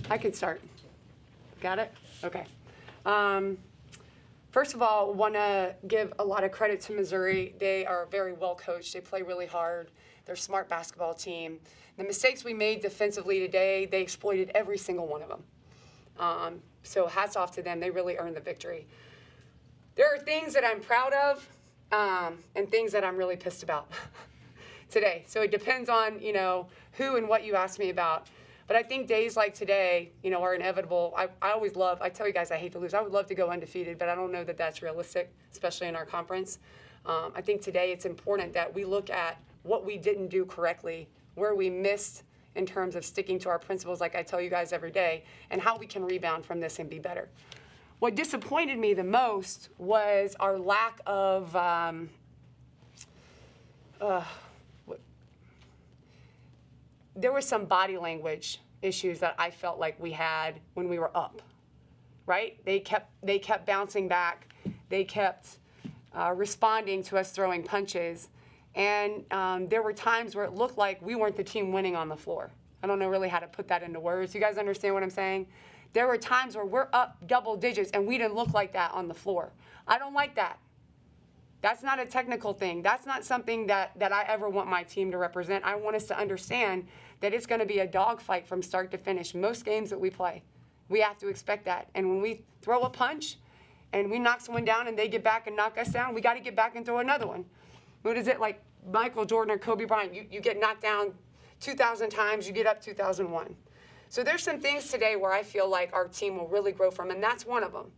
I can start. Got it? Okay. First of all, want to give a lot of credit to Missouri. They are very well coached. They play really hard. They're a smart basketball team. The mistakes we made defensively today, they exploited every single one of them. So hats off to them. They really earned the victory. There are things that I'm proud of and things that I'm really pissed about today. So it depends on, who and what you ask me about. But I think days like today, are inevitable. I tell you guys I hate to lose. I would love to go undefeated, but I don't know that that's realistic, especially in our conference. I think today it's important that we look at what we didn't do correctly, where we missed in terms of sticking to our principles like I tell you guys every day, and how we can rebound from this and be better. What disappointed me the most was our lack of there was some body language issues that I felt like we had when we were up, right? They kept bouncing back. They kept responding to us throwing punches. And there were times where it looked like we weren't the team winning on the floor. I don't know really how to put that into words. You guys understand what I'm saying? There were times where we're up double digits and we didn't look like that on the floor. I don't like that. That's not a technical thing. That's not something that I ever want my team to represent. I want us to understand that it's going to be a dogfight from start to finish. Most games that we play, we have to expect that. And when we throw a punch and we knock someone down and they get back and knock us down, we got to get back and throw another one. What is it, like Michael Jordan or Kobe Bryant? You get knocked down 2,000 times, you get up 2001. So there's some things today where I feel like our team will really grow from, and that's one of them,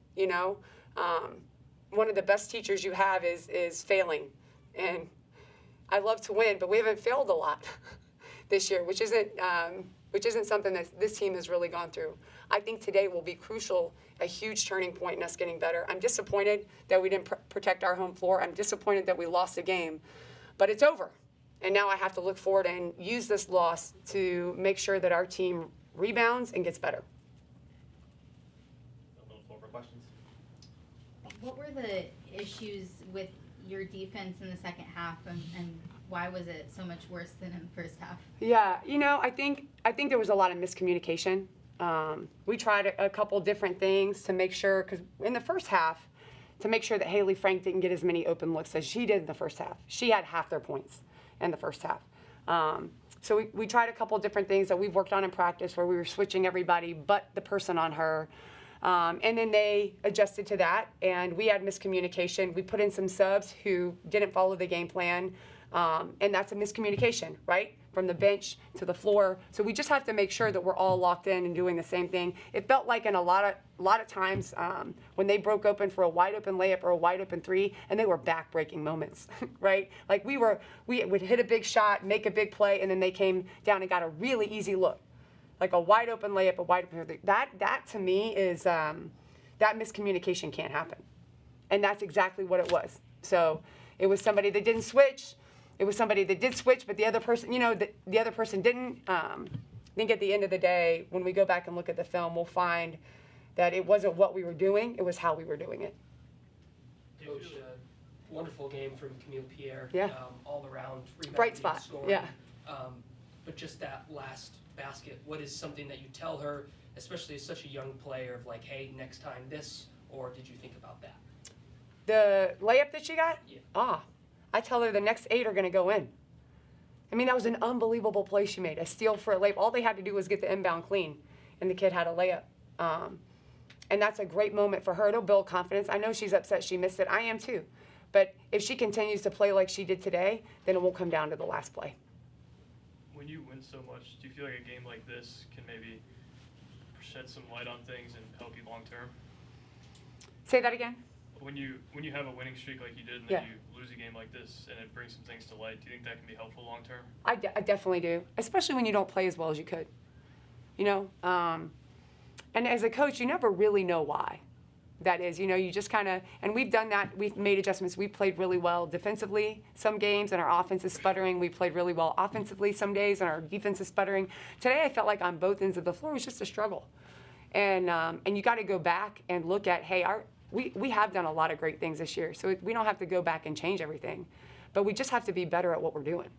One of the best teachers you have is failing. And I love to win, but we haven't failed a lot this year, which isn't something that this team has really gone through. I think today will be crucial, a huge turning point in us getting better. I'm disappointed that we didn't protect our home floor. I'm disappointed that we lost the game, but it's over. And now I have to look forward and use this loss to make sure that our team rebounds and gets better. Open the floor for questions. What were the issues with your defense in the second half, and why was it so much worse than in the first half? Yeah, I think there was a lot of miscommunication. We tried a couple different things to make sure, because in the first half, to make sure that Haley Frank didn't get as many open looks as she did in the first half. She had half their points in the first half. So we tried a couple different things that we've worked on in practice where we were switching everybody but the person on her. And then they adjusted to that, and we had miscommunication. We put in some subs who didn't follow the game plan, and that's a miscommunication, right? From the bench to the floor. So we just have to make sure that we're all locked in and doing the same thing. It felt like in a lot of times when they broke open for a wide open layup or a wide open three, and they were back-breaking moments, right? Like we would hit a big shot, make a big play, and then they came down and got a really easy look. Like a wide open layup, a wide open three. That to me is, that miscommunication can't happen. And that's exactly what it was. So it was somebody that didn't switch. It was somebody that did switch, but the other person, the other person didn't. I think at the end of the day, when we go back and look at the film, we'll find that it wasn't what we were doing, it was how we were doing it. Coach, wonderful game from Camille Pierre. Yeah. All around. Bright spot. Scoring. Yeah. But just that last basket, what is something that you tell her, especially as such a young player, of like, hey, next time this, or did you think about that? The layup that she got? Yeah. I tell her the next 8 are going to go in. I mean, that was an unbelievable play she made. A steal for a layup. All they had to do was get the inbound clean, and the kid had a layup. And that's a great moment for her. It'll build confidence. I know she's upset she missed it. I am too. But if she continues to play like she did today, then it won't come down to the last play. When you win so much, do you feel like a game like this can maybe shed some light on things and help you long term? Say that again? When you have a winning streak like you did and then you lose a game like this and it brings some things to light, do you think that can be helpful long term? I definitely do, especially when you don't play as well as you could. And as a coach, you never really know why that is. You just kind of, and we've done that. We've made adjustments. We played really well defensively some games, and our offense is sputtering. We played really well offensively some days, and our defense is sputtering. Today, I felt like on both ends of the floor, it was just a struggle. And you got to go back and look at, hey, we have done a lot of great things this year, so we don't have to go back and change everything. But we just have to be better at what we're doing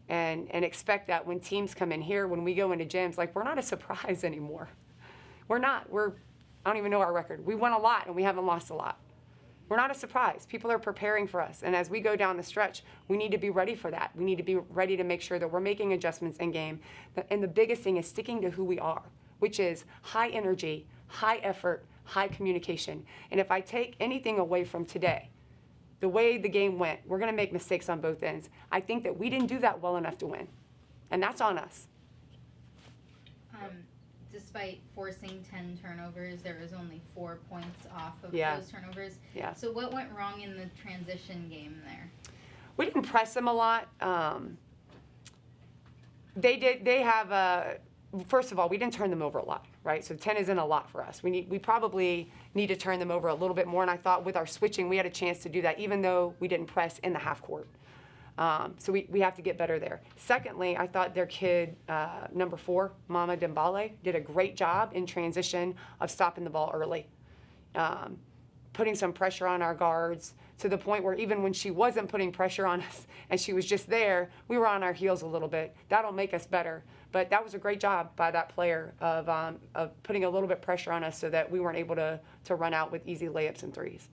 and expect that when teams come in here, when we go into gyms, like we're not a surprise anymore. We're not. I don't even know our record. We won a lot and we haven't lost a lot. We're not a surprise. People are preparing for us. And as we go down the stretch, we need to be ready for that. We need to be ready to make sure that we're making adjustments in game. And the biggest thing is sticking to who we are, which is high energy, high effort, high communication. And if I take anything away from today, the way the game went, we're going to make mistakes on both ends. I think that we didn't do that well enough to win. And that's on us. Despite forcing 10 turnovers, there was only 4 points off of Yeah. those turnovers. Yeah. So what went wrong in the transition game there? We didn't press them a lot. First of all, we didn't turn them over a lot, right? So 10 isn't a lot for us. We probably need to turn them over a little bit more. And I thought with our switching, we had a chance to do that, even though we didn't press in the half court. So we have to get better there. Secondly, I thought their kid, number 4, Mama Dembele, did a great job in transition of stopping the ball early, putting some pressure on our guards to the point where even when she wasn't putting pressure on us and she was just there, we were on our heels a little bit. That'll make us better. But that was a great job by that player of putting a little bit pressure on us so that we weren't able to run out with easy layups and threes.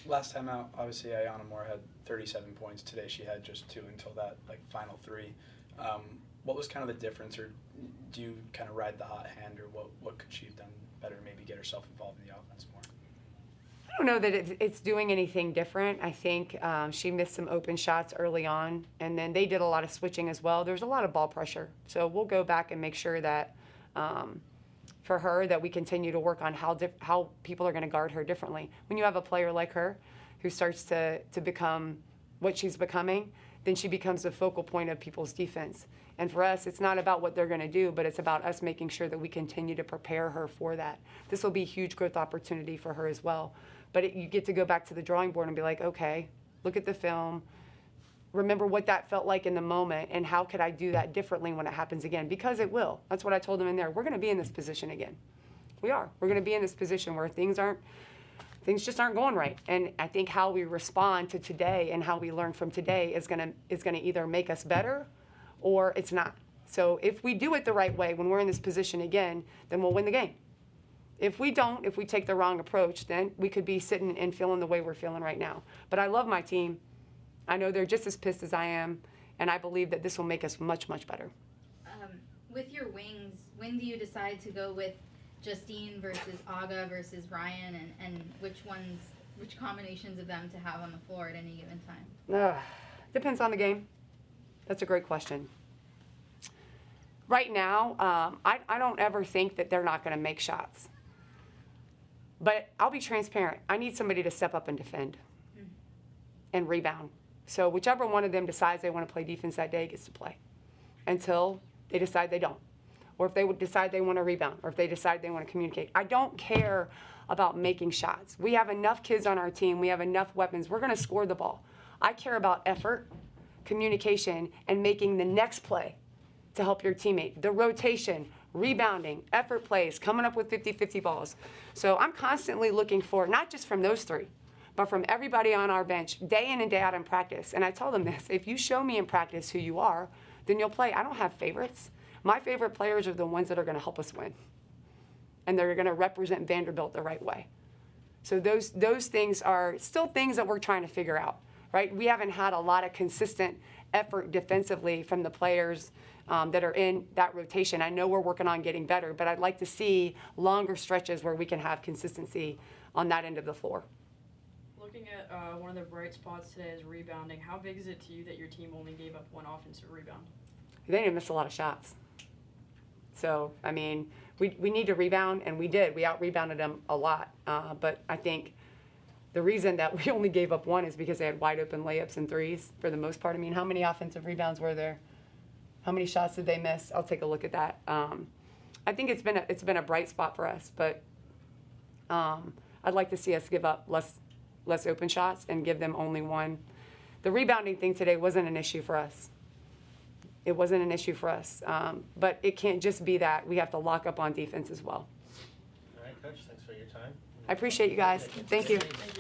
Last time out, obviously, Ayanna Moore had 37 points. Today she had just 2 until that final 3. What was kind of the difference, or do you kind of ride the hot hand, or what could she have done better to maybe get herself involved in the offense more? I don't know that it's doing anything different. I think she missed some open shots early on, and then they did a lot of switching as well. There was a lot of ball pressure. So we'll go back and make sure that for her that we continue to work on how people are going to guard her differently. When you have a player like her who starts to become what she's becoming, then she becomes the focal point of people's defense. And for us, it's not about what they're going to do, but it's about us making sure that we continue to prepare her for that. This will be a huge growth opportunity for her as well. But you get to go back to the drawing board and be like, okay, look at the film. Remember what that felt like in the moment, and how could I do that differently when it happens again? Because it will. That's what I told them in there. We're going to be in this position again. We are. We're going to be in this position where things just aren't going right. And I think how we respond to today and how we learn from today is going to either make us better or it's not. So if we do it the right way when we're in this position again, then we'll win the game. If we don't, if we take the wrong approach, then we could be sitting and feeling the way we're feeling right now. But I love my team. I know they're just as pissed as I am, and I believe that this will make us much, much better. With your wings, when do you decide to go with Justine versus Aga versus Ryan, and which combinations of them to have on the floor at any given time? Depends on the game. That's a great question. Right now, I don't ever think that they're not going to make shots. But I'll be transparent. I need somebody to step up and defend and rebound. So whichever one of them decides they want to play defense that day gets to play until they decide they don't. Or if they would decide they want to rebound, or if they decide they want to communicate. I don't care about making shots. We have enough kids on our team. We have enough weapons. We're going to score the ball. I care about effort, communication, and making the next play to help your teammate. The rotation, rebounding, effort plays, coming up with 50-50 balls. So I'm constantly looking for, not just from those 3, but from everybody on our bench, day in and day out in practice. And I tell them this, if you show me in practice who you are, then you'll play. I don't have favorites. My favorite players are the ones that are going to help us win. And they're going to represent Vanderbilt the right way. So those things are still things that we're trying to figure out, right? We haven't had a lot of consistent effort defensively from the players that are in that rotation. I know we're working on getting better, but I'd like to see longer stretches where we can have consistency on that end of the floor. Looking at one of the bright spots today is rebounding. How big is it to you that your team only gave up 1 offensive rebound? They didn't miss a lot of shots. So, I mean, we need to rebound, and we did. We out-rebounded them a lot. But I think the reason that we only gave up 1 is because they had wide-open layups and threes for the most part. I mean, how many offensive rebounds were there? How many shots did they miss? I'll take a look at that. I think it's been a bright spot for us, but I'd like to see us give up less open shots and give them only 1. The rebounding thing today wasn't an issue for us. It wasn't an issue for us. But it can't just be that. We have to lock up on defense as well. All right, Coach, thanks for your time. I appreciate you guys. Thank you.